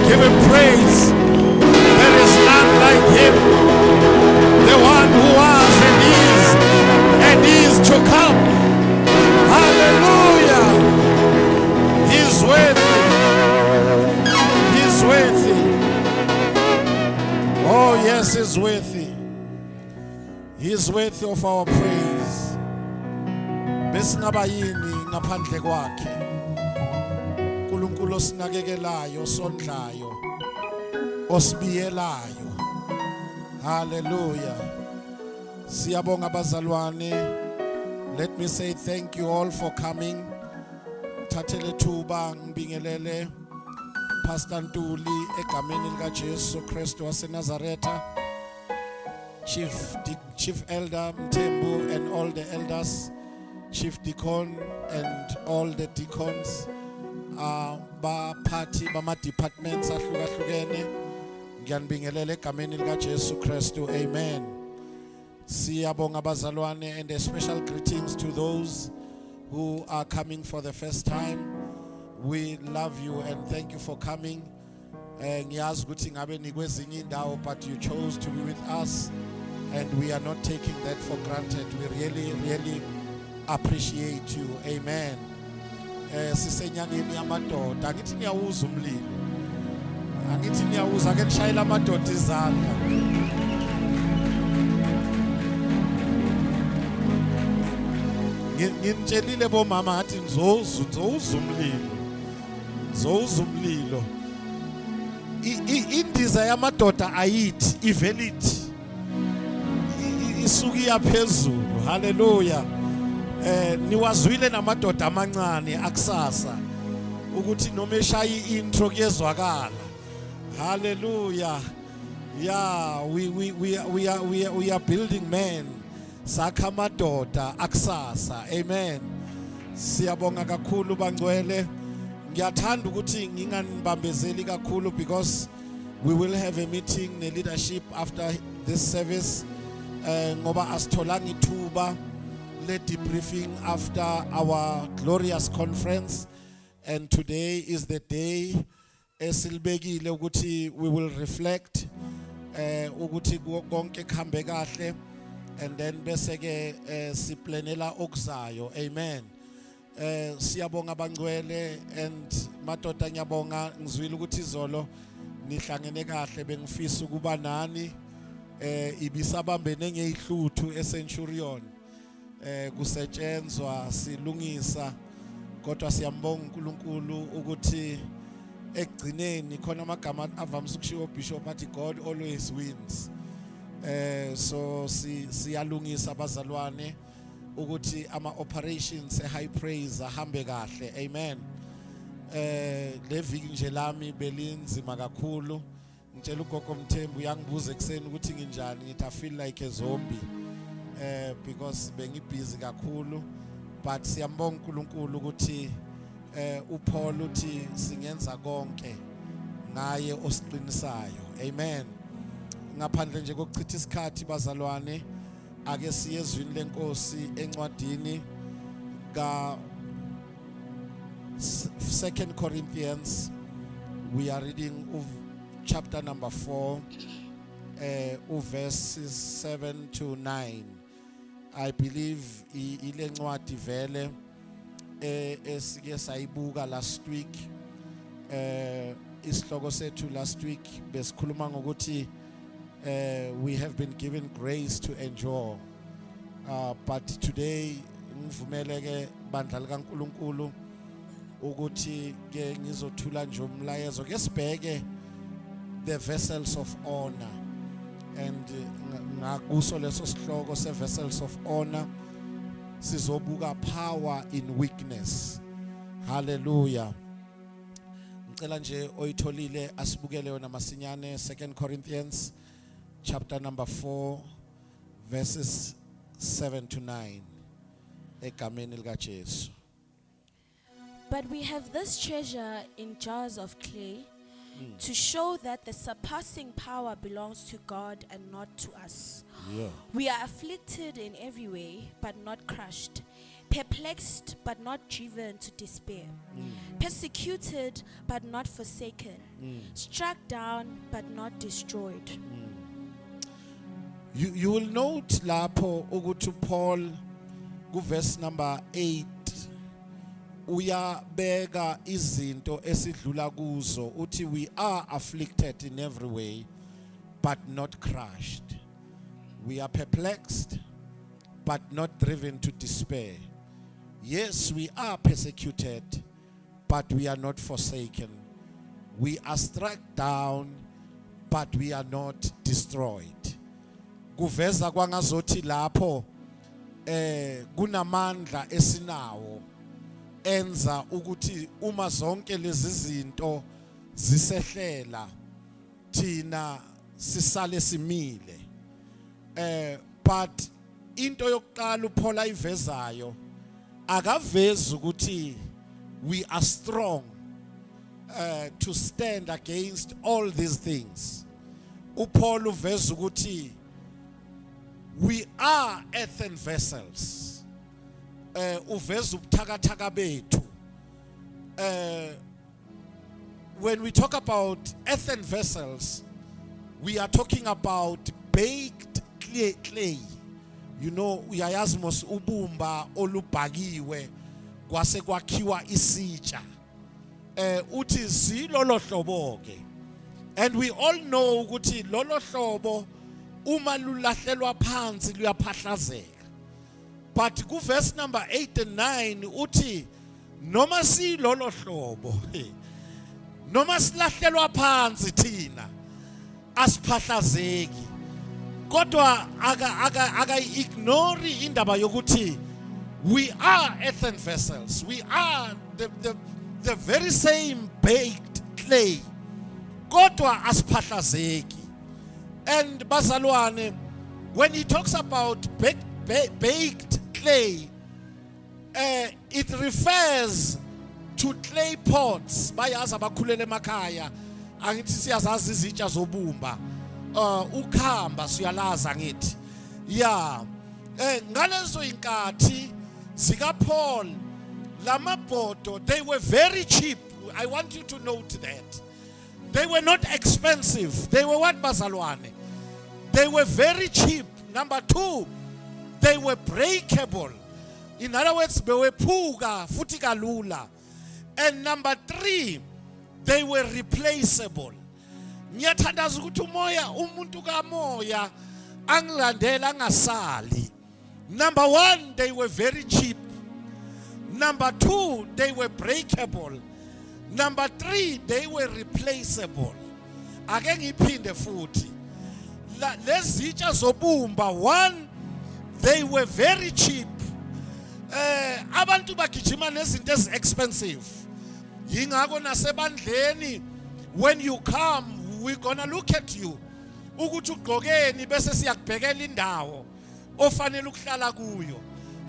give him praise. There is none like him. The one who was and is to come. Hallelujah. He's worthy. He's worthy. Oh yes, he's worthy. He's worthy of our praise. Besingaba yini ngaphandle kwakhe. uNkulunkulu osinakekelayo, osondlayo, osibiyelayo. Hallelujah. Siyabonga bazalwane. Let me say thank you all for coming. Thathele thuba ngibingelele Pastor Ntuli egameni lika Jesu Kristu waseNazaretha, Chief Elder Mthembu and all the elders, Chief Deacon and all the deacons, baphathi bama departments ahlukahlukene. Ngiyanibingelela egameni lika Jesu Kristu. Amen. Siyabonga bazalwane, and a special greetings to those who are coming for the first time. We love you and thank you for coming. Ngiyazi ukuthi ngabe nikwezinye indawo, but you chose to be with us and we are not taking that for granted. We really appreciate you. Amen. Sisenyangeni yamadoda, angithi niyawuza umlilo. Angithi niyawuza ake nishayela amadoda izandla. Ngimtshelile bomama athi ngizowuza umlilo. Indiza yamadoda ayithi iveliti isuki yaphezulu. Hallelujah. Niwazwile namadoda amancane akusasa ukuthi noma eshaya intro kuyezwakala. Hallelujah. Yeah, we are building men. Sakha madoda akusasa. Amen. Siyabonga kakhulu bangcwele. Ngiyathanda ukuthi nginganibambezeli kakhulu because we will have a meeting ne leadership after this service. Ngoba asitholanga ithuba le debriefing after our glorious conference, and today is the day esilibekile ukuthi we will reflect ukuthi konke kuhambe kahle, and then bese ke siplanela okuzayo. Amen. Siyabonga bangcwele, and madoda ngiyabonga ngizwile ukuthi izolo nihlangene kahle. Bengifisa ukuba nani ibisabambene ngeyihluthu eCenturion kusetshenzwa silungisa, kodwa siyambonga uNkulunkulu ukuthi ekugcineni khona amagama avamisa ukushiwo Bishop athi God always wins. So siyalungisa abazalwane ukuthi ama operations high praise ahambe kahle. Amen. Le viki nje lami belinzima kakhulu. Ngitshela ugogo Mthembu yangibuza ekseni ukuthi nginjani, ngithi I feel like a zombie because bengibusy kakhulu, but siyambonga uNkulunkulu ukuthi uPaul uthi singenza konke ngaye osiqinisayo. Amen. Ngaphandle nje kokuchitha isikhathi bazalwane, ake siye ezwini lenkosi encwadini ka 2 Corinthians. We are reading chapter number 4, verses 7 to 9. I believe ile ncwadi vele esike sayibuka last week. Isihloko sethu last week besikhuluma ngokuthi we have been given grace to endure, but today ngivumele ke bandla likaNkulunkulu ukuthi ke ngizothula nje umlayezo ke sibheke the vessels of honor, and ngakuso leso sihloko se vessels of honor sizobuka power in weakness. Hallelujah. Ngicela nje oyitholile asibukele yona masinyane. 2 Corinthians chapter number 4 verses 7 to 9 egameni lika Jesu. But we have this treasure in jars of clay to show that the surpassing power belongs to God and not to us. Yeah. We are afflicted in every way, but not crushed, perplexed, but not driven to despair, persecuted, but not forsaken, struck down, but not destroyed. You will note lapho ukuthi Paul verse number 8 uyabeka izinto esidlula kuzo uthi we are afflicted in every way but not crushed. We are perplexed but not driven to despair. Yes, we are persecuted but we are not forsaken. We are struck down but we are not destroyed. Kuveza kwangazothi lapho kunamandla esinawo enza ukuthi uma zonke lezi zinto zisehlela thina sisale simile. But into yokuqala uPaul ayivezayo akavezi ukuthi we are strong to stand against all these things. uPaul uveza ukuthi we are earthen vessels. Uveza ubuthakathaka bethu. When we talk about earthen vessels, we are talking about baked clay. You know, uyayazi mos ubumba olubhakiwe kwase kwakhiwa isitsha. Uthi zilolo hlobo ke. And we all know ukuthi lolo hlobo uma lulahlelwa phansi luyaphahlazeka. But ku verse number 8 and 9 uthi noma si lolo hlobo noma silahlelwa phansi thina asiphahlazeki kodwa aka ignore indaba yokuthi we are earthen vessels. We are the very same baked clay kodwa asiphahlazeki. And bazalwane, when he talks about baked clay, it refers to clay pots. Bayazi abakhulele emakhaya angithi siyazazi izitsha zobumba ukhamba siyalaza ngithi yeah ngalezo inkathi zika Paul lamabhodo, they were very cheap. I want you to note that they were not expensive. They were what, bazalwane? They were very cheap. Number two, they were breakable. In other words, bewephuka futhi kalula. And number three, they were replaceable. Ngiyathandaza ukuthi umoya umuntu kamoya angilandela angasali. Number one, they were very cheap. Number two, they were breakable. Number three, they were replaceable. Ake ngiphinde futhi. Lezitsha zobumba, one, they were very cheap. Abantu bagijima nezinto ezi expensive. Yingakho nasebandleni when you come we're gonna look at you. Ukuthi ugqokeni bese siyakubhekela indawo ofanele ukuhlala kuyo.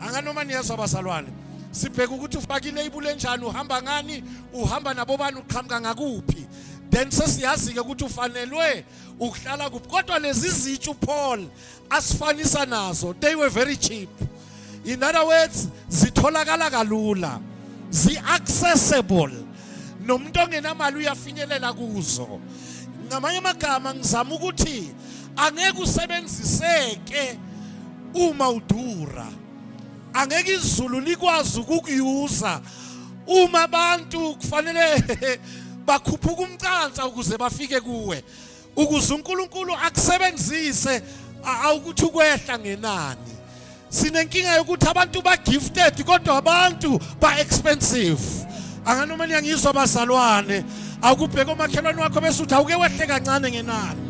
Anganoma niyezwa bazalwane. Sibheka ukuthi ufaka ilabel enjani, uhamba ngani, uhamba nabo bani, uqhamuka ngakuphi. Then sesiyazi ke ukuthi ufanelwe ukuhlala kuphi. Kodwa lezi zitsha uPaul asifanisa nazo, they were very cheap. In other words, zitholakala kalula, zi-accessible. Nomuntu ongenamali uyafinyelela kuzo. Ngamanye amagama ngizama ukuthi angeke usebenziseke uma udura. Angeke izulu likwazi ukukuyuza uma abantu kufanele bakhuphuka umcansa ukuze bafike kuwe. Ukuze uNkulunkulu akusebenzise awukuthi ukwehla ngenani. Sinenkinga yokuthi abantu ba gifted kodwa abantu ba expensive. Anganoma niyangizwa bazalwane, akubheka umakhelwane wakho bese uthi awuke wehle kancane ngenani.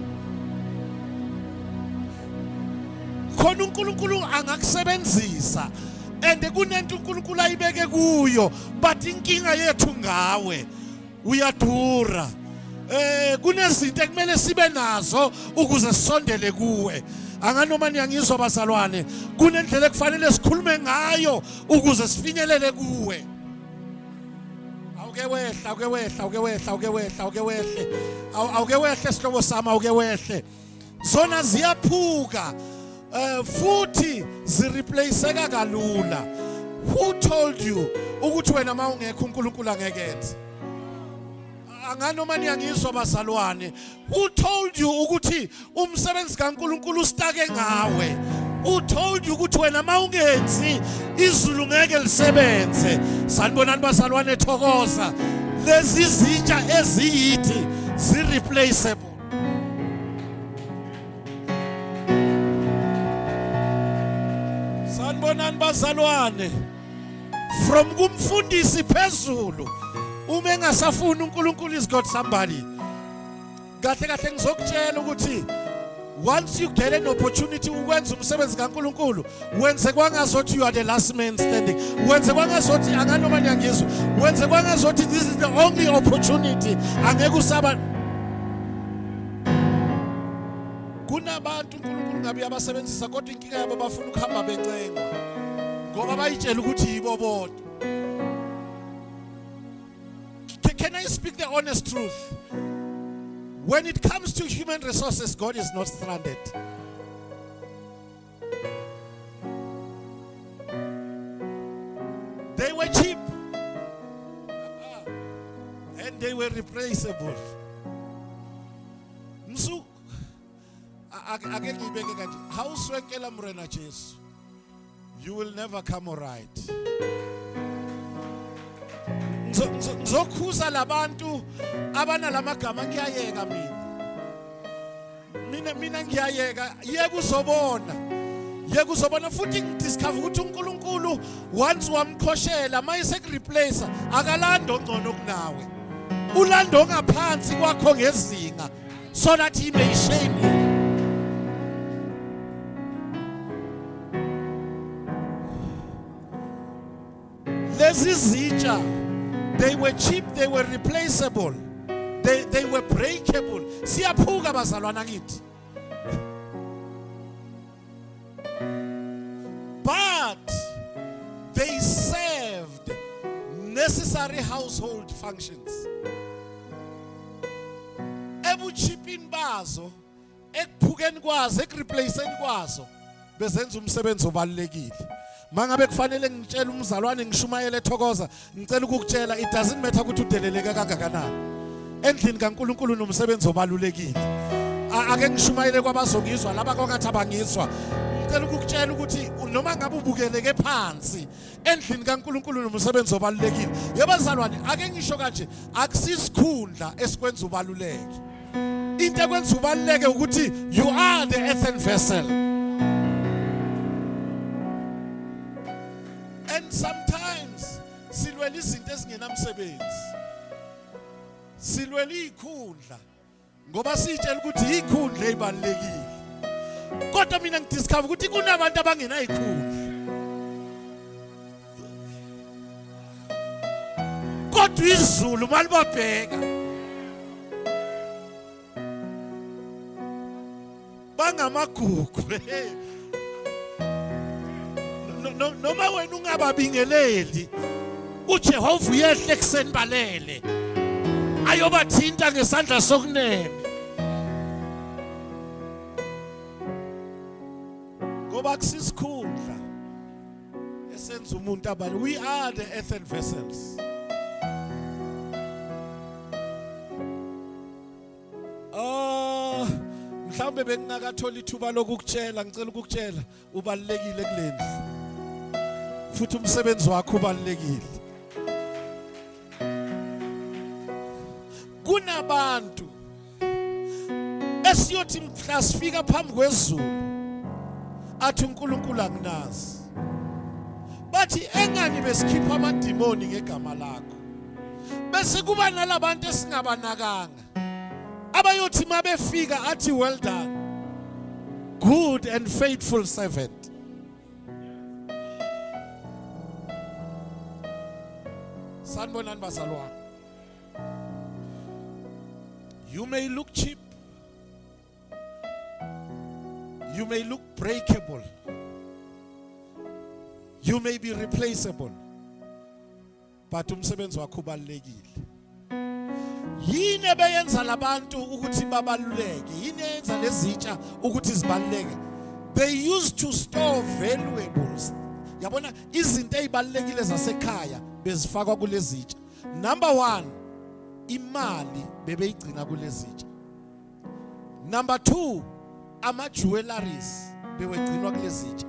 Khona uNkulunkulu angakusebenzisa and kunento uNkulunkulu ayibeke kuyo, but inkinga yethu ngawe uyadura. Kunezinto ekumele sibe nazo ukuze sisondele kuwe. Anganoma niyangizwa bazalwane, kunendlela ekufanele sikhulume ngayo ukuze sifinyelele kuwe. awuke wehle sihlobo sami awuke wehle zona ziyaphuka futhi zireplaceka kalula. Who told you ukuthi wena mawungekho uNkulunkulu angekenze? Anganoma niyangizwa bazalwane. Who told you ukuthi umsebenzi kaNkulunkulu usitake ngawe? Who told you ukuthi wena mawungenzi izulu ngeke lisebenze? Sanibonani bazalwane ethokoza. Lezi zitsha eziyithi zireplaceable. Sanibonani bazalwane. From kumfundisi phezulu uma engasafuni uNkulunkulu is got somebody. Kahle ngizokutshela ukuthi once you get an opportunity ukwenza umsebenzi kaNkulunkulu wenze kwangazothi you are the last man standing. Wenze kwangazothi anganoma niyangizwa. Wenze kwangazothi this is the only opportunity. Angeke usaba. Kunabantu uNkulunkulu ngabe abasebenzisa kodwa inkinga yabo bafuna ukuhamba bencengwa. Ngoba bayitshela ukuthi yibo bodwa. Can I speak the honest truth? When it comes to human resources, God is not stranded. They were cheap and they were replaceable. Msu ake ngibeke kanje, hawuswenkela mrena Jesu, you will never come alright. Ngizokhuza labantu abana lamagama ngiyayeka mina ngiyayeka yeke uzobona futhi ngidiscover ukuthi uNkulunkulu once wamkhoshela mayise kureplace akalando ngcono kunawe ulando ngaphansi kwakho ngezinga so that he may shame you. Lezi zitsha, they were cheap, they were replaceable, they were breakable. Siyaphuka bazalwana ngithi. But they served necessary household functions. Ebuchipini bazo, ekuphukeni kwazo, ekureplaceni kwazo, bezenza umsebenzi obalulekile. Mangabe kufanele ngitshela umzalwane ngishumayele ethokoza ngicela ukukutshela it doesn't matter ukuthi udeleleke kangakanani endlini kaNkulunkulu nomsebenzi obalulekile. Ake ngishumayele kwabazongizwa laba kongathi abangizwa ngicela ukukutshela ukuthi noma ngabe ubukeleke phansi endlini kaNkulunkulu nomsebenzi obalulekile. Yebazalwane ake ngisho kanje akusisikhundla esikwenza ubaluleke. Into ekwenza ubaluleke ukuthi you are the earthen vessel. And sometimes silwela izinto ezingenamsebenzi. Silwela ikhundla ngoba sitshela ukuthi ikhundla ezibalekile. Kodwa mina ngidiscover ukuthi kunabantu abangena ikhundla. Kodwa izulu malibabheka bangamagugu. Noma wena ungababingeleli uJehova uyehle ekseni balele ayobathinta ngesandla sokunene ngoba kusisikhundla esenza umuntu abale. We are the earthen vessels. Mhlawumbe bengingakathola ithuba lokukutshela ngicela ukukutshela ubalekile kulendlu futhi umsebenzi wakho ubalekile. Kunabantu esiyothi mhla sifika phambi kwezulu athi uNkulunkulu anginazi bathi engani besikhipha amadimoni ngegama lakho bese kuba nalabantu esingabanakanga abayothi mabefika athi well done good and faithful servant. Sanibonani bazalwane. You may look cheap, you may look breakable, you may be replaceable, but umsebenzi wakho ubalekile. Yini ebeyenza labantu ukuthi babaluleke? Yini eyenza lezitsha ukuthi zibaluleke? They used to store valuables. Yabona izinto ezibalekile zasekhaya bezifakwa kulezitsha. Number 1, imali bebeyigcina kulezitsha. Number 2, ama jewelries bewegcinwa kulezitsha.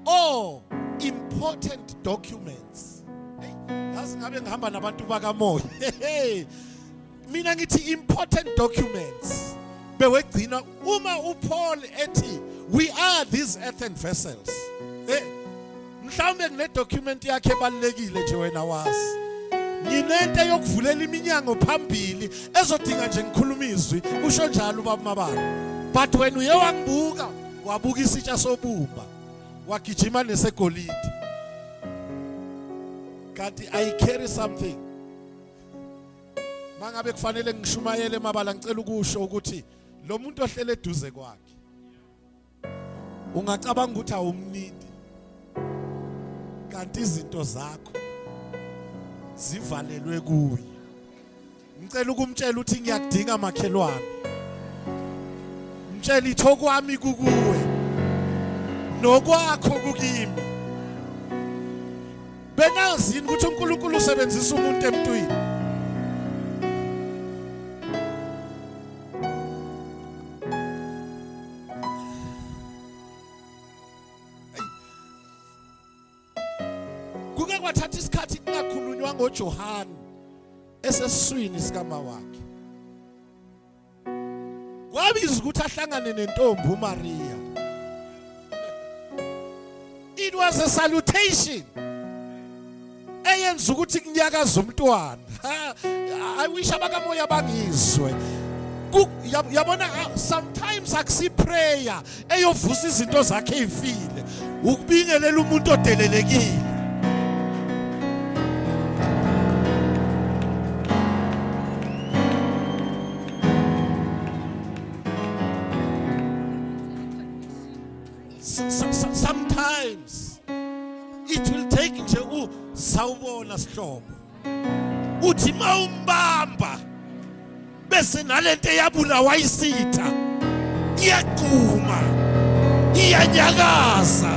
Or important documents. Yazi ngabe ngihamba nabantu bakamoya. Mina ngithi important documents bewegcinwa uma uPaul ethi we are these earthen vessels. Mhlawumbe ngine document yakhe ebalekile nje wena wazi. Nginento yokuvulela iminyango phambili ezodinga nje ngikhuluma izwi usho njalo ubaba Mabala. But when uye wangibuka wabuka isitsha sobumba wagijima nesegolide. Kanti I carry something. Mangabe kufanele ngishumayele Mabala ngicela ukusho ukuthi lo muntu ohlele eduze kwakhe ungacabanga ukuthi awumnindi. Kanti izinto zakho zivalelwe kuye. Ngicela ukumtshela ukuthi ngiyakudinga makhelwane. Mtshela ithokwami kukuwe nokwakho kukimi. Benazini ukuthi uNkulunkulu usebenzisa umuntu emntwini. Kuke kwathatha isikhathi kungakhulunywa ngoJohane esesiswini sikama wakhe. Kwabiza ukuthi ahlangane nentombi uMaria. It was a salutation eyenza ukuthi kunyakaza umntwana. I wish abakamoya bangizwe. Yabona sometimes akusi prayer eyovusa izinto zakhe ezifile ukubingelela umuntu odelelekile. Sometimes it will take nje sawubona sihlobo uthi mawumbamba bese nalento eyabulawa isitha iyaqhuma iyanyakaza.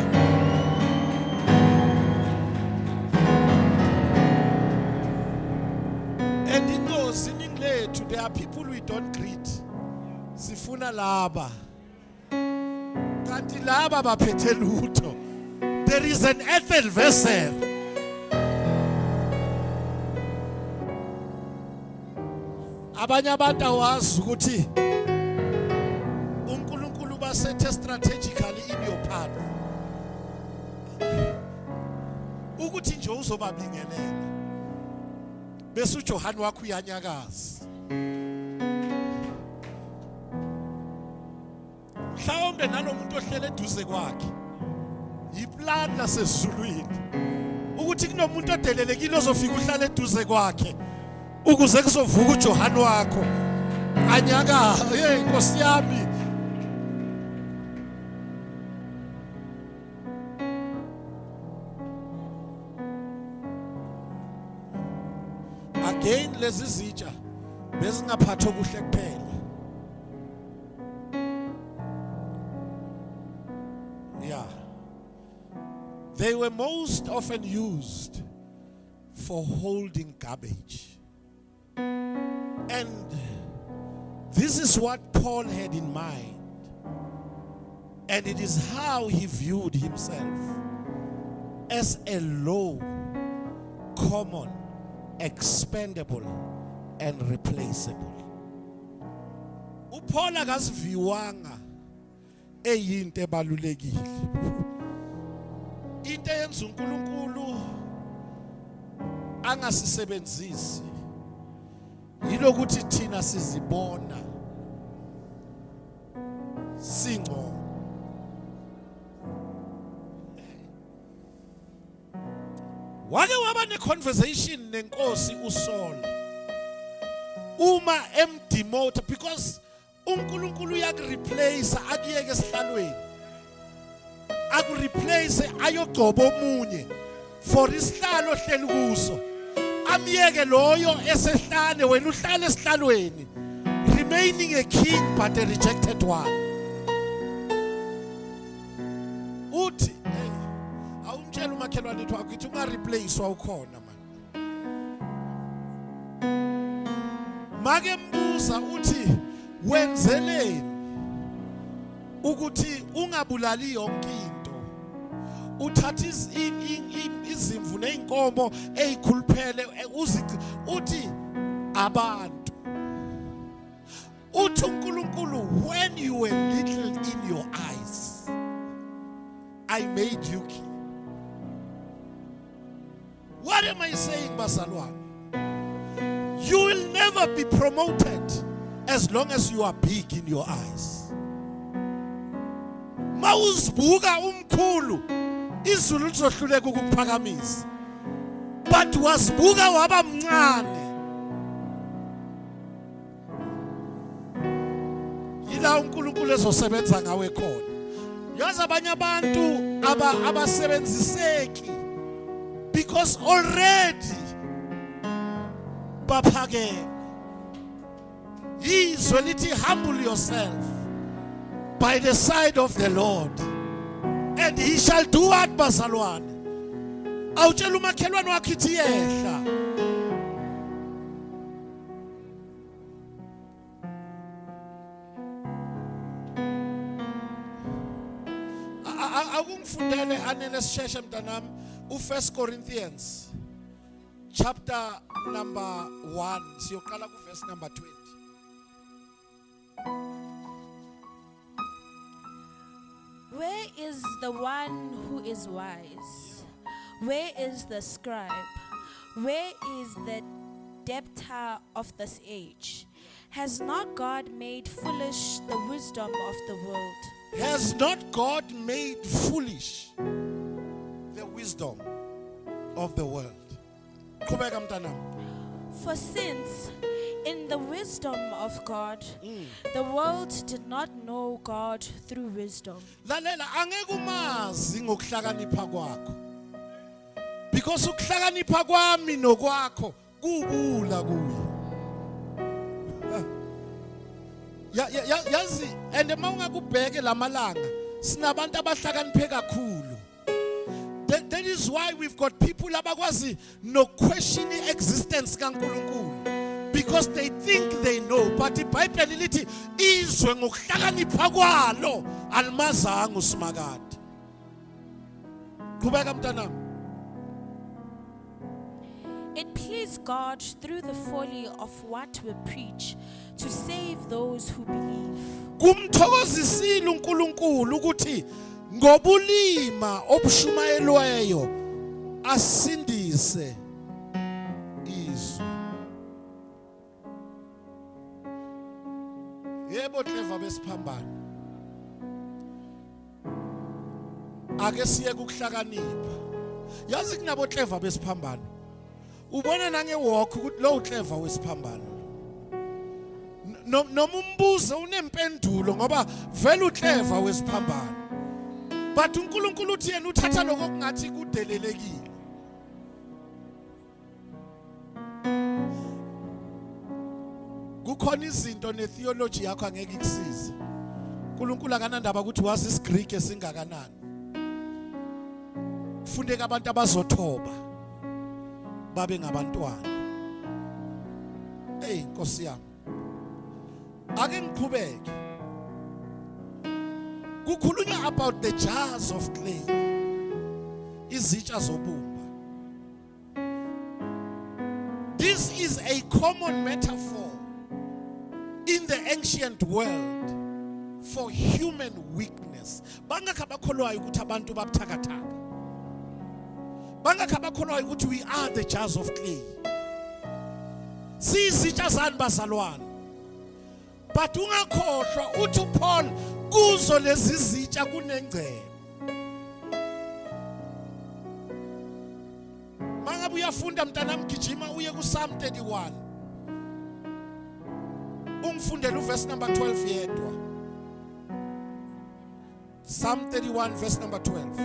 And ingozi lethu there are people we don't greet. Sifuna laba kanti laba baphethe lutho. There is an earthen vessel. Abanye abantu awazi ukuthi uNkulunkulu basethe strategically in your path. Ukuthi nje uzobabingelela. Bese uJohane wakho uyanyakaza. Mhlawumbe nalomuntu ohlele eduze kwakhe iplan lasezulwini ukuthi kunomuntu odelelekile ozofika uhlale eduze kwakhe ukuze kuzovuka uJohane wakho anyaka. Hey Nkosi yami, again lezi zitsha bezingaphathwa kuhle kuphela. Yeah, they were most often used for holding garbage. And this is what Paul had in mind. And it is how he viewed himself as a low, common, expendable, and replaceable. uPaul akaziviwanga eyinto ebalulekile. Into eyenza uNkulunkulu angasisebenzisi yilokuthi thina sizibona singcono. Wake waba ne-conversation nenkosi uSaul uma emdemote because uNkulunkulu uyakureplace akuyeke esihlalweni, akureplace ayogcoba omunye for isihlalo ohleli kuso amyeke loyo esehlane wena uhlale esihlalweni, remaining a king but a rejected one. Uthi hey awumtshela umakhelwane wethu akithi ungareplacewa ukhona man. Make mbuza uthi wenzeleni ukuthi ungabulali yonke into, uthatha izimvu neinkomo ezikhuluphele uthi abantu, uthi uNkulunkulu, when you were little in your eyes I made you king. What am I saying, bazalwane? You will never be promoted as long as you are big in your eyes. Mawuzibuka umkhulu izulu lizohluleka ukukuphakamisa, but wazibuka waba mncane, yila uNkulunkulu ezosebenza ngawe khona. Yazi abanye abantu abasebenziseki because already baphakeme. Yizwe lithi humble yourself by the side of the Lord and he shall do what, bazalwane? Awutshela umakhelwane wakhe ithi yehla. Akungifundele anele sisheshe mntanami u1 Corinthians chapter number 1 siyoqala ku verse number 20. Where is the one who is wise? Where is the scribe? Where is the debtor of this age? Has not God made foolish the wisdom of the world? Has not God made foolish the wisdom of the world? Qhubeka mntanami. For since in the wisdom of God, the world did not know God through wisdom. Lalela angeke umazi ngokuhlakanipha kwakho. Because ukuhlakanipha kwami nokwakho kubula kuye. Yazi and mawungakubheke lamalanga sinabantu abahlakaniphe kakhulu. That is why we've got people abakwazi no question existence kaNkulunkulu, because they think they know, but iBhayibheli lithi izwe ngokuhlakanipha kwalo alimazanga usimakade. Qhubeka mntanami. It pleased God through the folly of what we preach to save those who believe. Kumthokozisile uNkulunkulu ukuthi ngobulima obushumayelweyo asindise izwe. Yebo clever besiphambano. Ake siye ukuhlakanipha. Yazi kunabo clever besiphambano. Ubona nange walk ukuthi lo clever wesiphambano. Noma umbuzo unempendulo ngoba vele uclever wesiphambano. But uNkulunkulu uthi yena uthatha lokho kungathi kudelelekile. Kukhona izinto netheology yakho angeke ikusize. uNkulunkulu akanandaba ukuthi wazi isiGreek esingakanani. Kufundeka abantu abazothoba babe ngabantwana. Hey Nkosi yami. Ake ngiqhubeke. Kukhulunywa about the jars of clay. Izitsha zobumba. This is a common metaphor in the ancient world for human weakness. Bangakho abakholwayo ukuthi abantu babuthakathaka. Bangakho abakholwayo ukuthi we are the jars of clay. Sizitsha zani bazalwane. But ungakhohlwa uthi uPaul kuzo lezi zitsha kunengcebo. Mangabe uyafunda mntanami gijima uye ku Psalm 31. Ungifundele uverse number 12 yedwa. Psalm 31 verse number 12.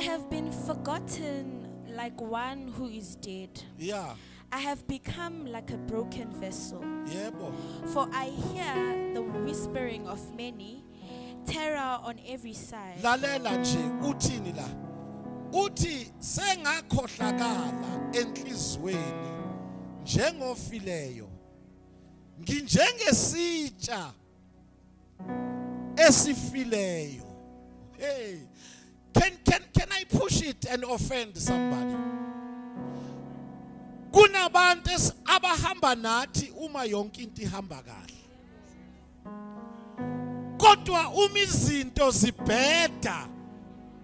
have been forgotten like one who is dead. Yeah. I have become like a broken vessel. Yebo. For I hear the whispering of many, terror on every side. Lalela nje uthini la? Uthi sengakhohlakala enhlizweni njengofileyo. Nginjengesitsha esifileyo. Hey. Can I push it and offend somebody? Kunabantu abahamba nathi uma yonke into ihamba kahle. Kodwa uma izinto zibheda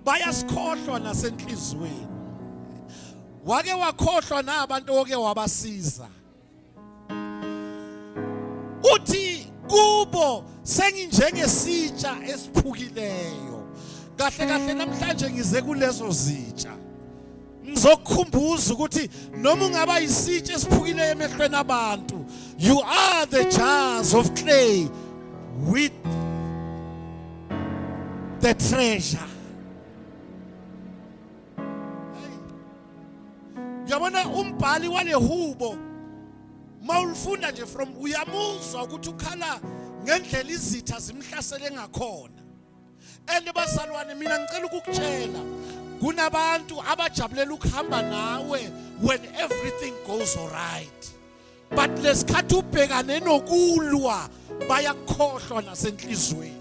bayasikhohlwa nasenhlizweni. Wake wakhohlwa nabantu oke wabasiza. Uthi kubo senginjengesitsha esiphukileyo. Kahle kahle namhlanje ngize kulezo zitsha. Ngizokukhumbuza ukuthi noma ungaba isitsha esiphukileyo emehlweni abantu, you are the jars of clay with the treasure. Yabona umbhali walehubo mawulifunda nje from uyamuzwa ukuthi ukhala ngendlela izitha zimhlasele ngakhona. And bazalwane mina ngicela ukukutshela kunabantu abajabulela ukuhamba nawe when everything goes all right. But lesikhathi ubhekane nokulwa bayakhohlwa nasenhlizweni.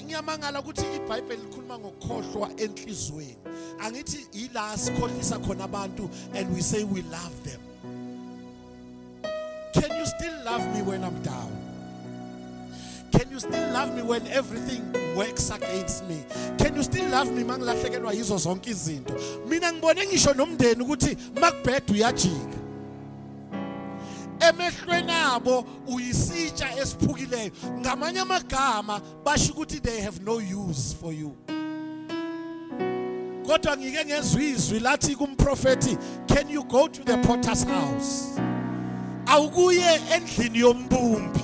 Ngiyamangala ukuthi iBhayibheli likhuluma ngokukhohlwa enhlizweni. Angithi ila sikhohlisa khona abantu and we say we love them. Can you still love me when I'm down? Can you still love me when everything works against me? Can you still love me mangilahlekelwa yizo zonke izinto? Mina ngibone ngisho nomndeni ukuthi makubheda uyajika. Emehlweni abo uyisitsha esiphukileyo. Ngamanye amagama basho ukuthi they have no use for you. Kodwa ngike ngezwizwi lathi kumprofeti, can you go to the potter's house? Awukuye endlini yombumbi.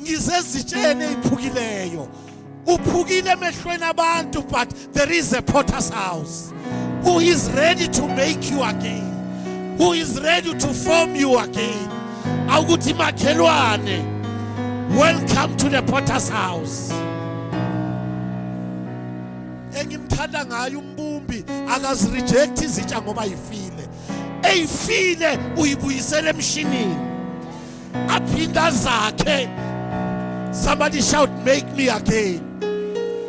Ngizezitshene iphukileyo. Uphukile emehlweni abantu, but there is a potter's house who is ready to make you again. Who is ready to form you again. Awukuthi makhelwane, welcome to the potter's house. Engimthanda ngayo umbumbi akazireject izitsha ngoba yifile. Eyifile uyibuyisele emshinini. Aphinda zakhe. Somebody shout, make me again.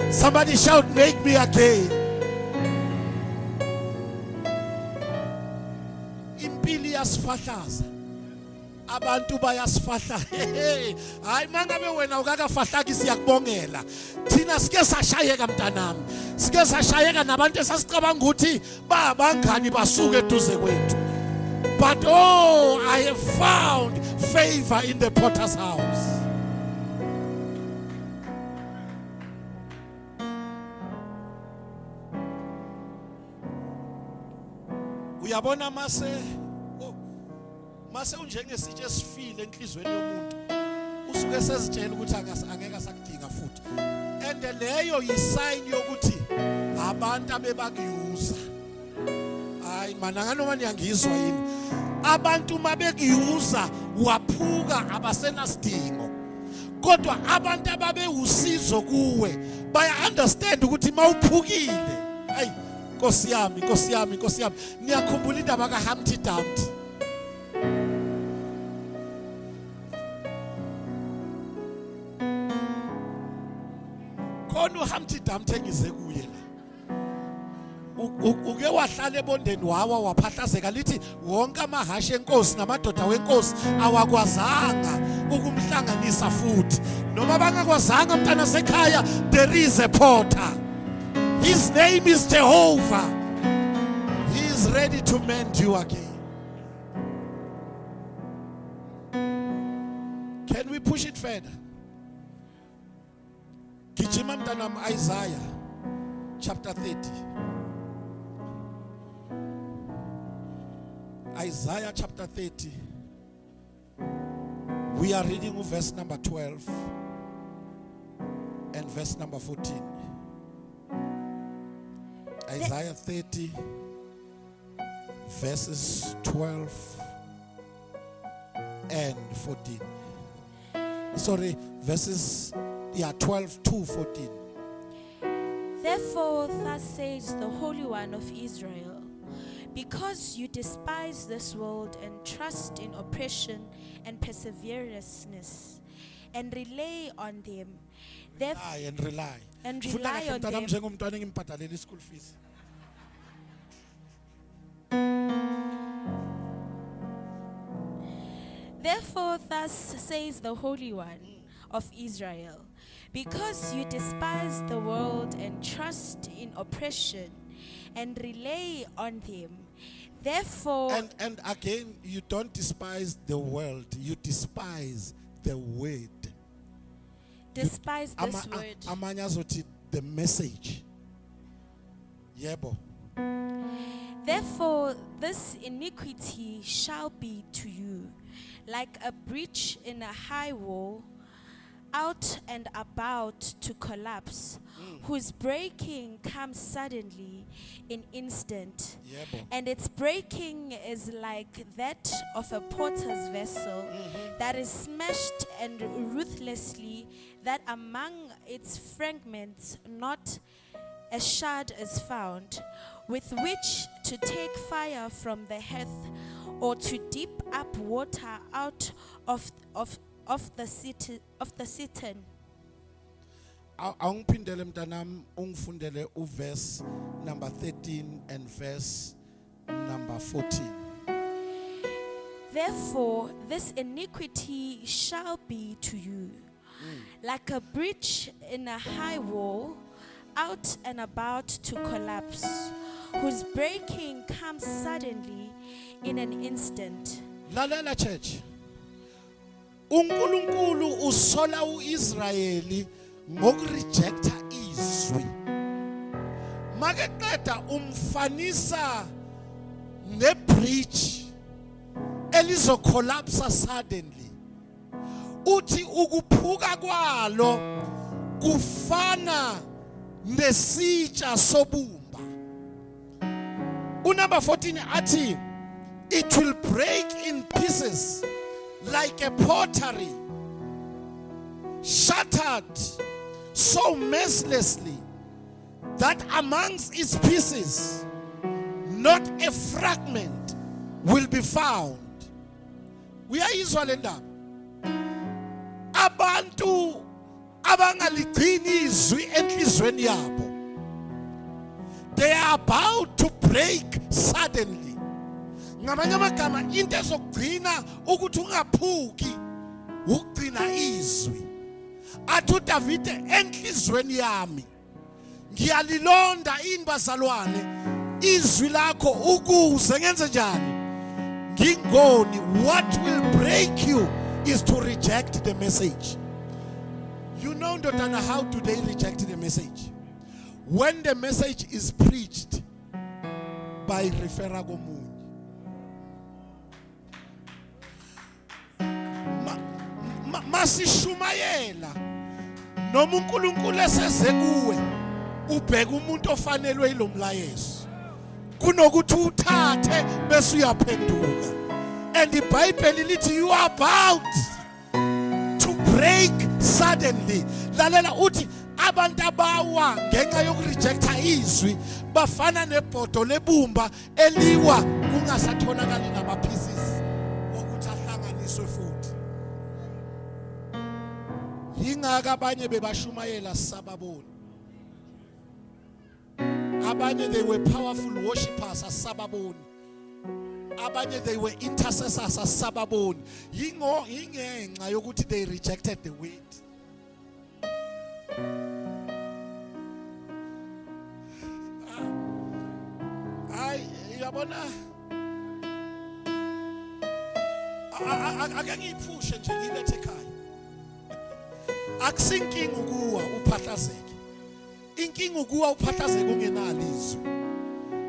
Somebody shout, make me again. Impili yasifahlanza. Abantu bayasifahla. Hayi mangabe wena ukakafahlaki siyakubongela. Thina sike sashayeka mntanami. Sike sashayeka nabantu esasicabanga ukuthi babangani basuke eduze kwethu. But oh, I have found favor in the potter's house. Uyabona mase unjengesitshe esifile enhlizweni yomuntu usuke sezitshela ukuthi angeke asakudinga futhi. And leyo yisign yokuthi abantu abebakuyuza. Hayi mana nganoma niyangizwa yini. Abantu mabekuyuza waphuka abasenasidingo. Kodwa abantu ababewusizo kuwe baya understand ukuthi mawuphukile. Hayi Nkosi yami, Nkosi yami, Nkosi yami. Ngiyakhumbula indaba kaHumpty Dumpty. Khona uHumpty Dumpty engize kuye la. Uke wahlala ebondeni waphahlazeka lithi wonke amahashe enkosi namadoda wenkosi awakwazanga ukumhlanganisa futhi. Noma bangakwazanga mntana sekhaya, there is a potter. His name is Jehovah. He is ready to mend you again. Can we push it further? Gijima mntanam, Isaiah chapter 30. Isaiah chapter 30. We are reading verse number 12 and verse number 14. Isaiah 30 verses 12 and 14. Sorry, verses 12 to 14. Therefore, thus says the Holy One of Israel, because you despise this world and trust in oppression and perseveranceness, and rely on them, Rely. and Futhi rely kahle on mntanami them, njengomntwana engimbhadalele school fees. Therefore, thus says the Holy One of Israel, because you despise the world and trust in oppression and rely on them, therefore, And again, you don't despise the world, you despise the word. despise this word. Amanye azothi the message. Yebo. Therefore, this iniquity shall be to you like a breach in a high wall, out and about to collapse, whose breaking comes suddenly in instant. Yebo. And its breaking is like that of a potter's vessel that is smashed and ruthlessly, that among its fragments not a shard is found, with which to take fire from the hearth, or to dip up water out of the cistern. Awungiphindele mntanami ungifundele uverse number 13 and verse number 14. Therefore, this iniquity shall be to you like a breach in a high wall, out and about to collapse, whose breaking comes suddenly in an instant. Lalela church. uNkulunkulu usola uIsrayeli ngokurejecta izwi. Makeqeda umfanisa nebridge elizo collapse suddenly. Uthi ukuphuka kwalo kufana nesitsha sobumba. Number 14 athi it will break in pieces like a pottery, shattered so mercilessly that amongst its pieces not a fragment will be found. Uyayizwa le ndaba? Abantu abangaligcini izwi enhlizweni yabo, they are about to break suddenly. Ngamanye amagama into ezokugcina ukuthi ungaphuki ukugcina izwi. Athi uDavide enhlizweni yami ngiyalilonda inibazalwane izwi lakho ukuze ngenze njani ngingoni. What will break you is to reject the message. You know ndodana, how do they reject the message? When the message is preached by referral komunye. Masishumayela noma uNkulunkulu eseze kuwe ubheka umuntu ofanelwe yilo mlayezo kunokuthi uthathe bese uyaphenduka. And the Bible lithi you are about to break suddenly. Lalela uthi abantu abawa ngenxa yokurejecta izwi bafana nebhodo lebumba eliwa kungasatholakali nama pieces ukuthi ahlanganiswe futhi. Yingaka abanye bebashumayela sababoni. Abanye they were powerful worshippers asababoni. Abanye they were intercessors asababoni. Yingenxa yokuthi they rejected the word. Yabona ake ngiyiphushe nje ngilethe ekhaya. Akusinkinga ukuwa uphahlazeke. Inkinga ukuwa uphahlazeke ungenalo izwi.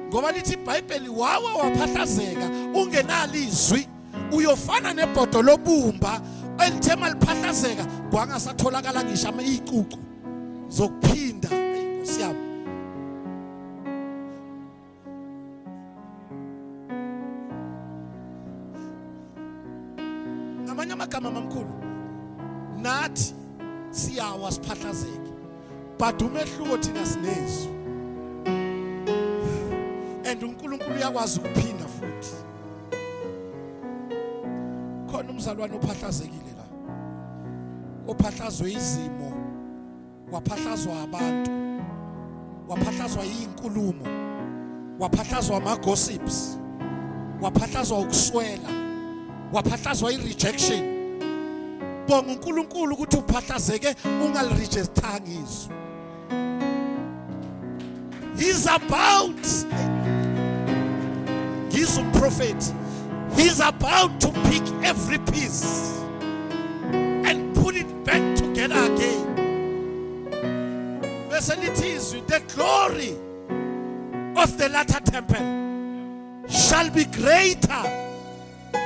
Ngoba lithi iBhayibheli wawa waphahlazeka ungenalo izwi uyofana nebhodo lobumba elithema liphahlazeka kwangasatholakala ngisho izicucu zokuphinda. Inkosi yami. amagama mamkhulu nathi siyawa siphahlazeke but umehluko thina sinezwi and uNkulunkulu uyakwazi ukuphinda futhi. Khona umzalwane ophahlazekile la, ophahlazwe izimo, waphahlazwa abantu, waphahlazwa izinkulumo, waphahlazwa ama-gossips, waphahlazwa ukuswela, waphahlazwa i-rejection. Bonga uNkulunkulu ukuthi uphahlazeke ungalirejectanga izwi. He's about, he's a prophet. He's about to pick every piece and put it back together again. Listen, it is the glory of the latter temple shall be greater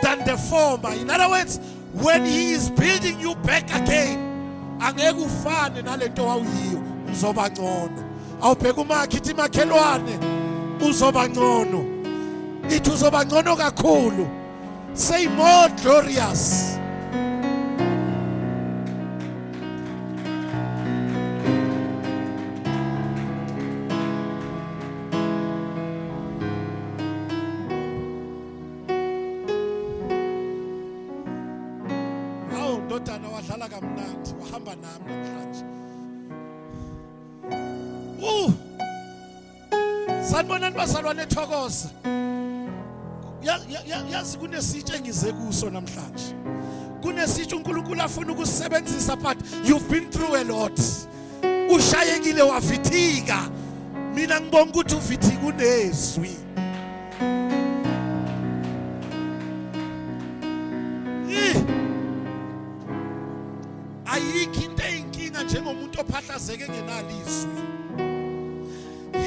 than the former. In other words, when he is building you back again, angeke ufane nalento awuyiyo, uzoba ngcono. Awubheka umakhithi makhelwane, uzoba ngcono. Ithi uzoba ngcono kakhulu. Say more glorious. Awu ndodana wadlala kamnandi, wahamba nami namhlanje. Sanibonani bazalwane ethokoza. Yazi kunesitshe engize kuso namhlanje. Kunesitshe uNkulunkulu afuna ukusebenzisa but you've been through a lot. Ushayekile wafithika. Mina ngibonga ukuthi uvithika unezwi. Ayikho into eyinkinga njengomuntu ophahlazeke ngenalizwi.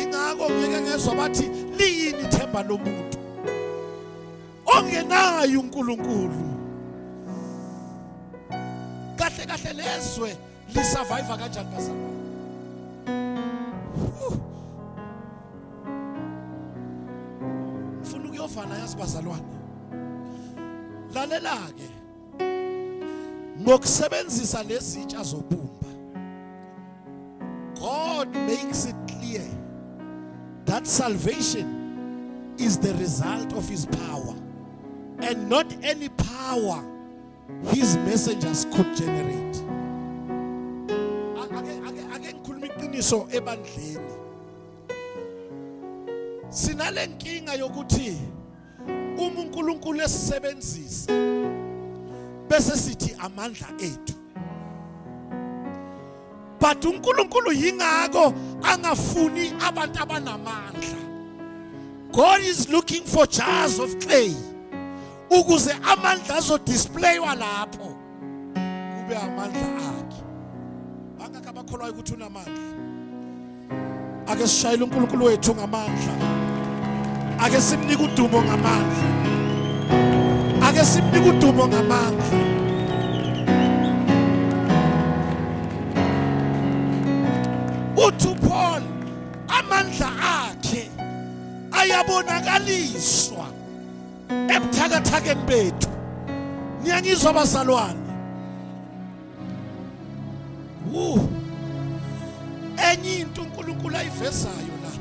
Ingakho ngeke ngezwe bathi liyini ithemba lomuntu ongenayo uNkulunkulu. Kahle kahle lezwe lisurvive kanjani bazalwane? Ufuna ukuyofana yazi bazalwane. Lalela ke. Ngokusebenzisa lezitsha zobumba, God makes it clear that salvation is the result of his power and not any power his messengers could generate. Ake ngikhuluma iqiniso ebandleni. Sinale nkinga yokuthi uma uNkulunkulu esebenzisa bese sithi amandla ethu. But uNkulunkulu yingako angafuni abantu abanamandla. God is looking for jars of clay ukuze amandla azo displaywa lapho kube amandla akhe. Bangaka bakholwa ukuthi unamandla. Ake sishayile uNkulunkulu wethu ngamandla. Ake simnike udumo ngamandla. Ake simnike udumo ngamandla. Uthi Paul amandla akhe ayabonakaliswa ebuthakathakeni bethu. Niyangizwa bazalwane? Enye into uNkulunkulu ayivezayo la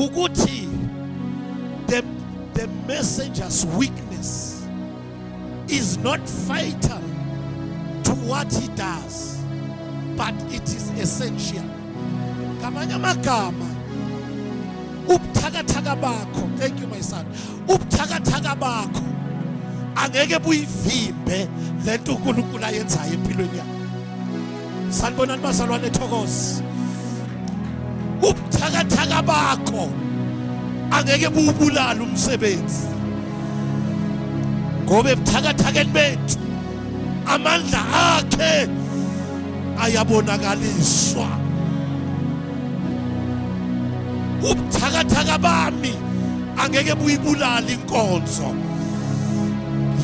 ukuthi the messenger's weakness is not fatal to what he does, but it is essential. Kamanye amagama ubuthakathaka bakho, thank you my son, ubuthakathaka bakho angeke buyivimbe lento uNkulunkulu ayenzayo empilweni yakho. Sanibonani bazalwane ethokoza. Ubuthakathaka bakho angeke bubulala umsebenzi. Ngoba ebuthakathakeni bethu amandla akhe ayabonakaliswa. Ubuthakathaka bami angeke buyibulala inkonzo.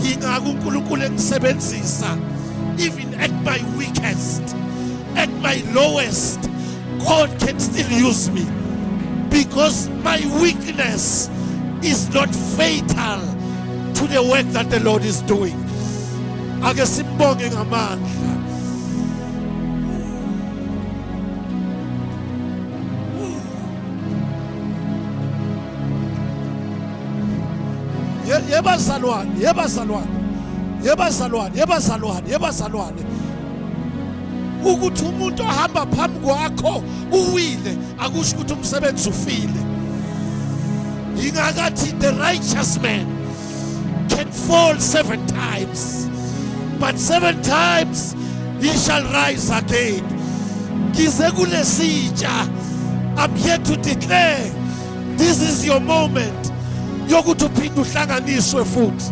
Yingakho uNkulunkulu engisebenzisa even at my weakest, at my lowest, God can still use me because my weakness is not fatal to the work that the Lord is doing. Ake simbonge ngamandla. Yebazalwane. Ukuthi umuntu ohamba phambi kwakho uwile akusho ukuthi umsebenzi ufile. Ingakathi the righteous man can fall 7 times, but 7 times he shall rise again. Ngize kulesitsha. I'm here to declare this is your moment. Yokuthi uphinde uhlanganiswe futhi.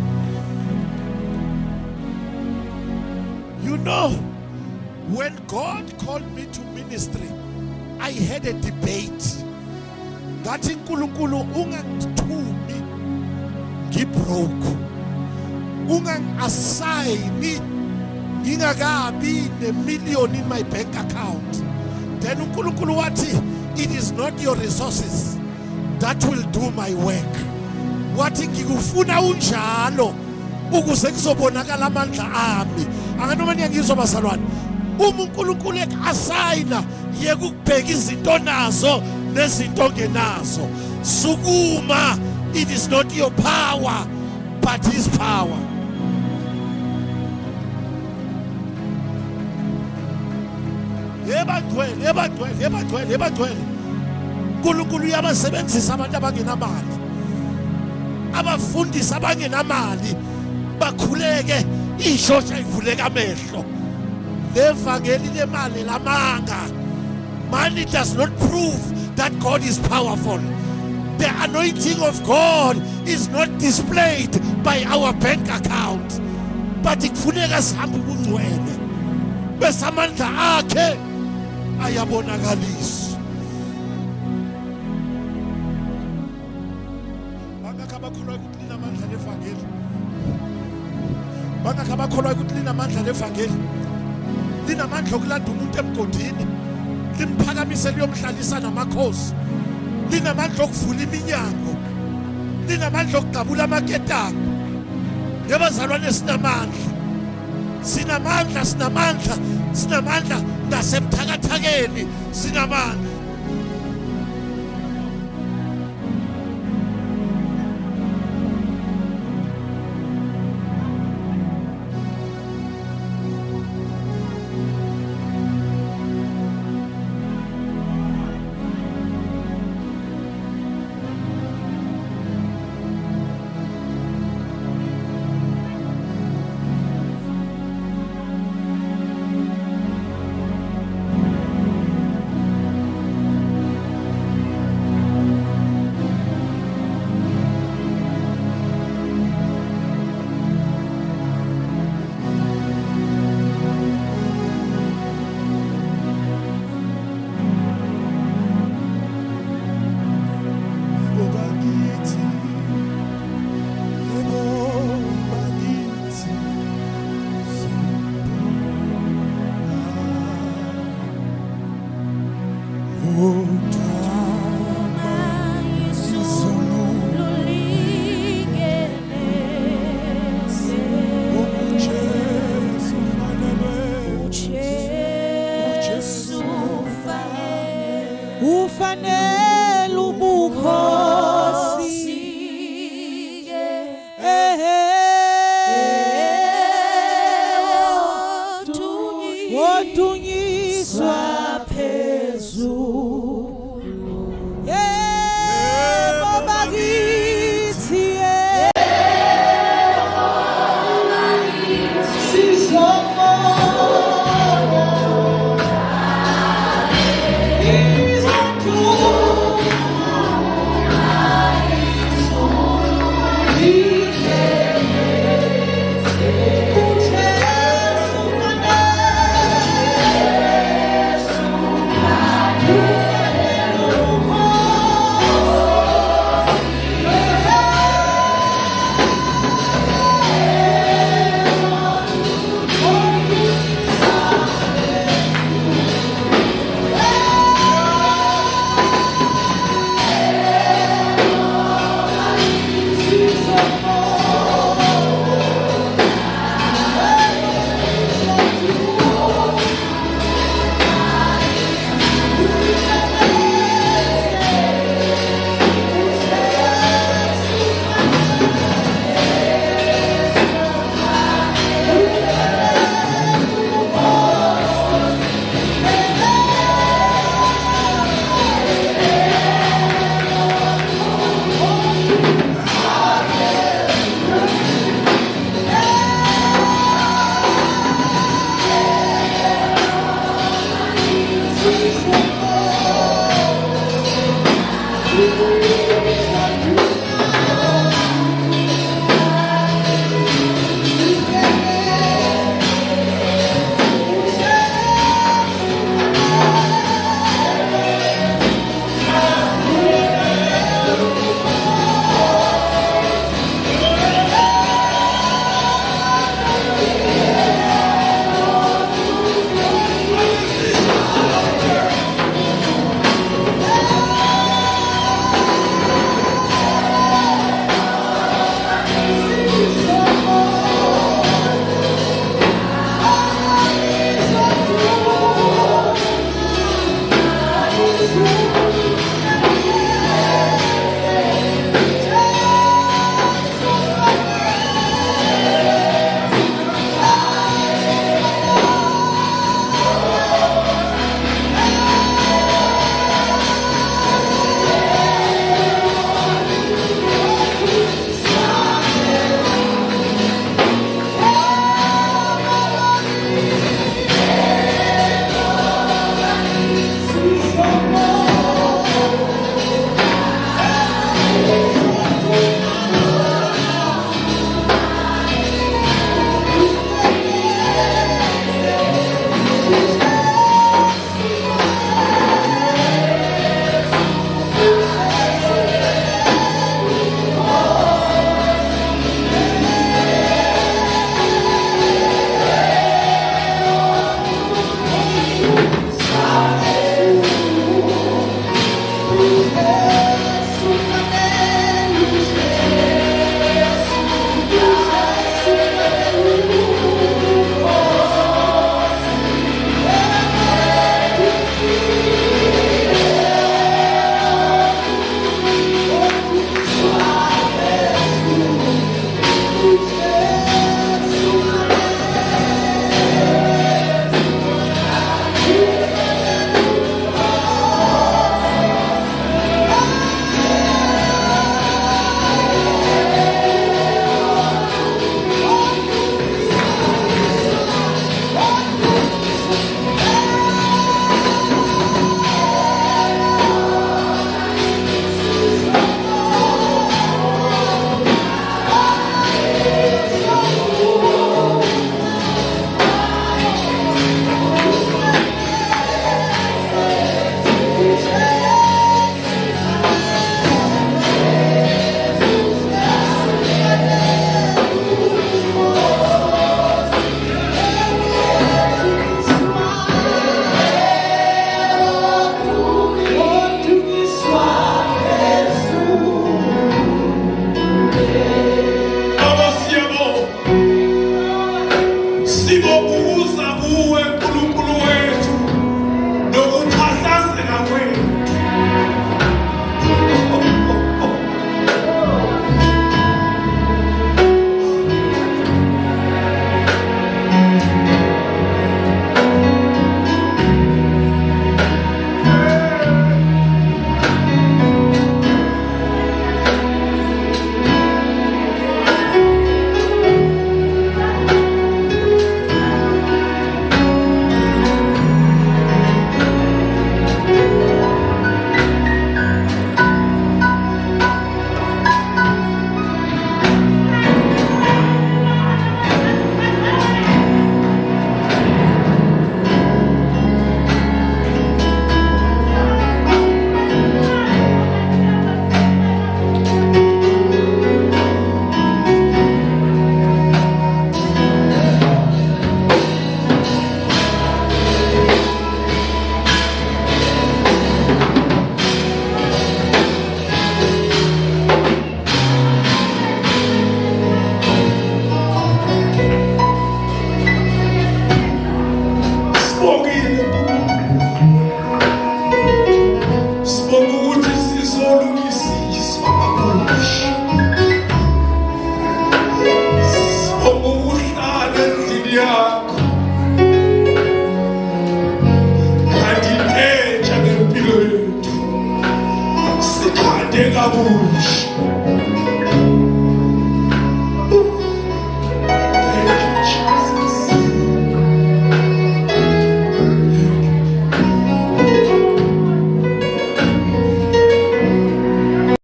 You know, when God called me to ministry, I had a debate. Ngathi uNkulunkulu ungangithumi ngibroke. Ungangi-assign ngingakabi ne-million in my bank account. Then uNkulunkulu wathi, it is not your resources that will do my work. Wathi ngikufuna unjalo ukuze kuzobonakala amandla ami. Anganoma niyangizwa bazalwane. Uma uNkulunkulu ek-assigna yekubheka izinto nazo nezinto ngenazo. Sukuma, it is not your power but his power. Yebandwele. uNkulunkulu uyabasebenzisa abantu abangenamali. Abafundisi abangenamali bakhuleke ishosha ivuleka amehlo. Levangeli lemali lamanga. Money does not prove that God is powerful. The anointing of God is not displayed by our bank account, but kufuneka sihambe ubungcwele bese amandla akhe ayabonakaliswa. Bangakabakholwa ukuthi linamandla levangeli. Bangakabakholwa ukuthi linamandla levangeli. Linamandla okulanda umuntu emgodini. Limphakamise liyomhlalisa namakhosi. Linamandla okuvula iminyango. Linamandla okugabula amaketanga. Yebazalwane sinamandla. Sinamandla nasebuthakathakeni sinamandla.